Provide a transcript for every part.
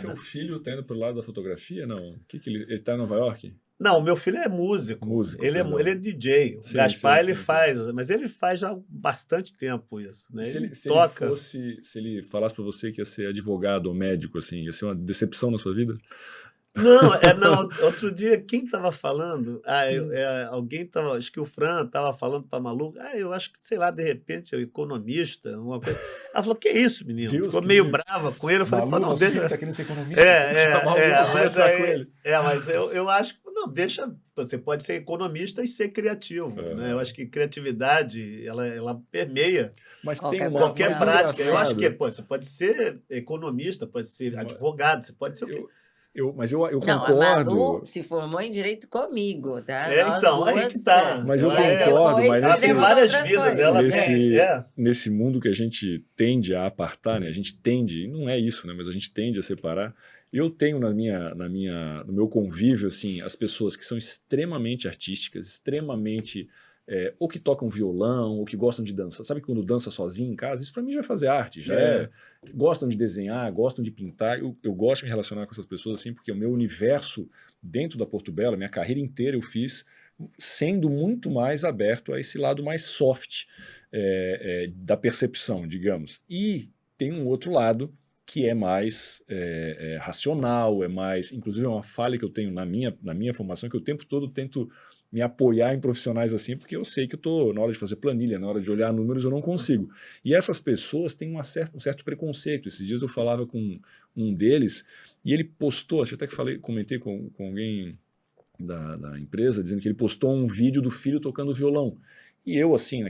Seu filho está indo para o lado da fotografia? Não. Ele está em Nova York? Não, meu filho é músico. Músico, Ele perdão. é DJ. O Sim, Gaspar, sim, ele sim. faz, mas ele faz já há bastante tempo isso, né? Se Ele ele, se ele toca. fosse, se ele falasse para você que ia ser advogado ou médico, assim, ia ser uma decepção na sua vida? Não, outro dia, quem estava falando? Alguém estava, acho que o Fran estava falando para a Malu, eu acho que, sei lá, de repente, é economista, uma coisa. Ela falou, que isso, menino? Deus Ficou que meio livre. brava com ele. Eu falei, pô, Malu, não, nosso filho deixa. está querendo ser economista. Vamos chamar alguém para conversar com ele. Mas eu acho que, não, deixa, você pode ser economista e ser criativo, né? Eu acho que criatividade, ela permeia Mas Qualquer tem qualquer mas prática. Eu acho que engraçado. você pode ser economista, pode ser advogado, você pode ser o quê? Mas eu Não, a concordo. Malu se formou em direito comigo, tá? Então, aí que tá. Mas eu E aí concordo, depois mas ela tem fizemos várias outras vidas. coisas. Ela nesse mundo que a gente tende a apartar, né? A gente tende, e não é isso, né? Mas a gente tende a separar. Eu tenho no meu convívio, assim, as pessoas que são extremamente artísticas, extremamente ou que tocam violão, ou que gostam de dança. Sabe quando dança sozinho em casa? Isso para mim já é fazer arte, gostam de desenhar, gostam de pintar. Eu gosto de me relacionar com essas pessoas assim, porque o meu universo dentro da Porto Belo, minha carreira inteira eu fiz sendo muito mais aberto a esse lado mais soft da percepção, digamos. E tem um outro lado que é mais racional, inclusive é uma falha que eu tenho na minha formação, que eu o tempo todo tento me apoiar em profissionais assim, porque eu sei que eu estou na hora de fazer planilha, na hora de olhar números, eu não consigo. E essas pessoas têm um certo preconceito. Esses dias eu falava com um deles, e ele postou, acho até que comentei com alguém da empresa, dizendo que ele postou um vídeo do filho tocando violão. E eu, assim,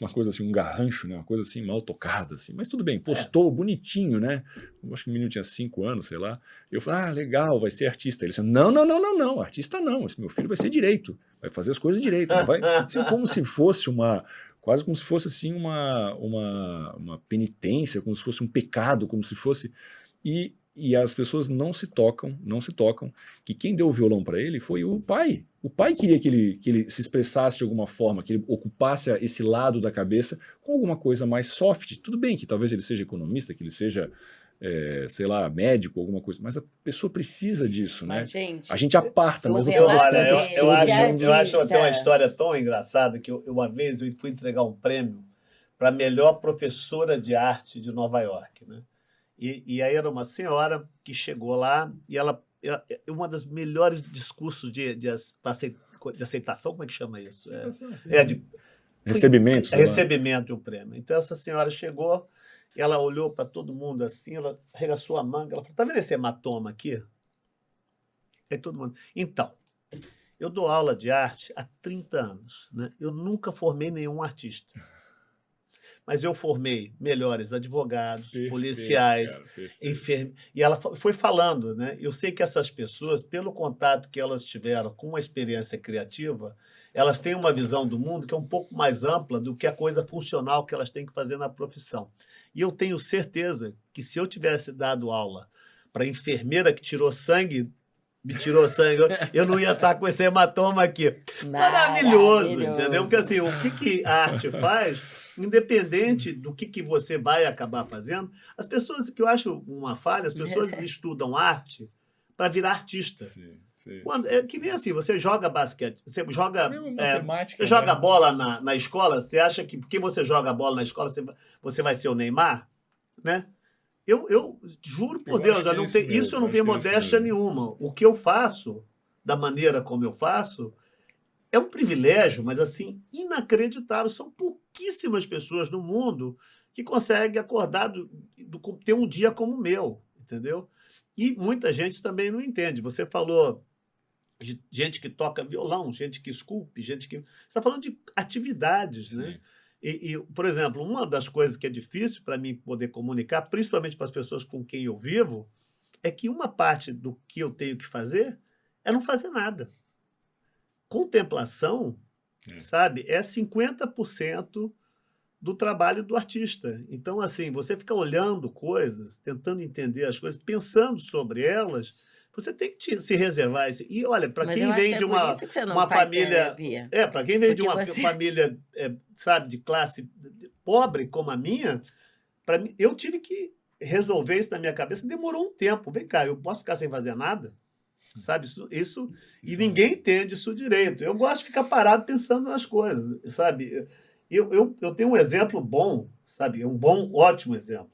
uma coisa assim, um garrancho, né? Uma coisa assim, mal tocada, assim. Mas tudo bem, postou bonitinho, né? Eu acho que o menino tinha 5 anos, sei lá. Eu falei, legal, vai ser artista. Ele disse, não, artista não. Esse meu filho vai ser direito, vai fazer as coisas direito. Não vai... assim, como se fosse quase como se fosse assim uma penitência, como se fosse um pecado, como se fosse... E as pessoas não se tocam, que quem deu o violão para ele foi o pai. O pai queria que ele se expressasse de alguma forma, que ele ocupasse esse lado da cabeça com alguma coisa mais soft. Tudo bem que talvez ele seja economista, que ele seja, sei lá, médico, alguma coisa, mas a pessoa precisa disso, né? Mas, gente, a gente aparta, mas no Eu, final das olha, contas eu todo acho, mundo... eu acho até uma história tão engraçada que uma vez eu fui entregar um prêmio para a melhor professora de arte de Nova York, né? E aí era uma senhora que chegou lá e ela uma das melhores discursos de aceitação, como é que chama isso? Recebimento. Recebimento de um prêmio. Então essa senhora chegou, ela olhou para todo mundo assim, ela arregaçou a manga, ela falou, tá vendo esse hematoma aqui? Aí todo mundo... Então, eu dou aula de arte há 30 anos, né? Eu nunca formei nenhum artista. Mas eu formei melhores advogados, policiais, enfermeiros. E ela foi falando, né? Eu sei que essas pessoas, pelo contato que elas tiveram com uma experiência criativa, elas têm uma visão do mundo que é um pouco mais ampla do que a coisa funcional que elas têm que fazer na profissão. E eu tenho certeza que se eu tivesse dado aula para a enfermeira que me tirou sangue, eu não ia estar com esse hematoma aqui. Maravilhoso, entendeu? Porque assim, o que a arte faz, independente do que você vai acabar fazendo, as pessoas, que eu acho uma falha, as pessoas estudam arte para virar artista. Sim. É que nem assim, você joga basquete, você joga bola na escola, você acha que porque você joga bola na escola, você vai ser o Neymar, né? Eu juro por Deus, eu não tenho modéstia nenhuma. O que eu faço, da maneira como eu faço, é um privilégio, mas assim, inacreditável. São pouquíssimas pessoas no mundo que conseguem acordar, ter um dia como o meu, entendeu? E muita gente também não entende. Você falou de gente que toca violão, gente que esculpe, gente que... Você está falando de atividades, sim, né? Por exemplo, uma das coisas que é difícil para mim poder comunicar, principalmente para as pessoas com quem eu vivo, é que uma parte do que eu tenho que fazer é não fazer nada. Contemplação, sabe, é 50% do trabalho do artista. Então, assim, você fica olhando coisas, tentando entender as coisas, pensando sobre elas, você tem que se reservar. E olha, para quem vem de uma família... para quem vem de uma família, sabe, de classe pobre como a minha, para mim, eu tive que resolver isso na minha cabeça demorou um tempo. Vem cá, eu posso ficar sem fazer nada? Sabe? E ninguém entende isso direito. Eu gosto de ficar parado pensando nas coisas, sabe? Eu tenho um exemplo bom, sabe? Um bom, ótimo exemplo.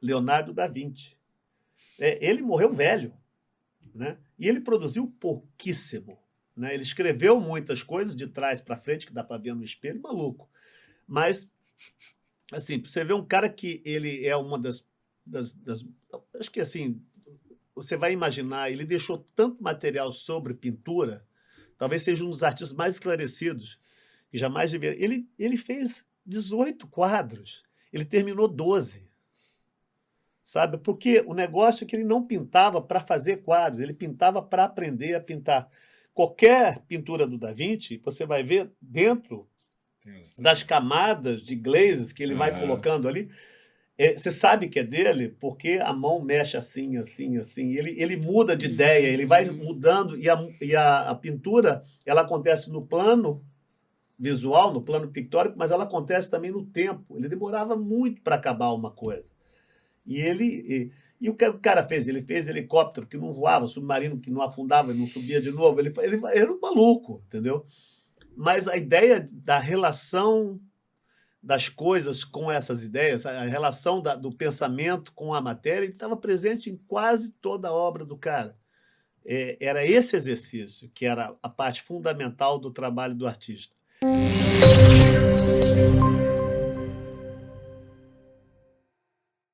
Leonardo da Vinci. Ele morreu velho, né? E ele produziu pouquíssimo, né? Ele escreveu muitas coisas de trás para frente, que dá para ver no espelho, maluco. Mas, assim, você vê um cara que ele é uma das acho que, assim, você vai imaginar, ele deixou tanto material sobre pintura, talvez seja um dos artistas mais esclarecidos, que jamais deveria... Ele fez 18 quadros, ele terminou 12. Sabe? Porque o negócio é que ele não pintava para fazer quadros, ele pintava para aprender a pintar. Qualquer pintura do Da Vinci, você vai ver dentro das camadas de glazes que ele vai colocando ali, você sabe que é dele porque a mão mexe assim, assim, assim. Ele muda de ideia, ele vai mudando, e a pintura ela acontece no plano visual, no plano pictórico, mas ela acontece também no tempo. Ele demorava muito para acabar uma coisa. E o que o cara fez? Ele fez helicóptero que não voava, submarino que não afundava e não subia de novo. Ele era um maluco, entendeu? Mas a ideia da relação das coisas com essas ideias, a relação do pensamento com a matéria, estava presente em quase toda a obra do cara. Era esse exercício que era a parte fundamental do trabalho do artista.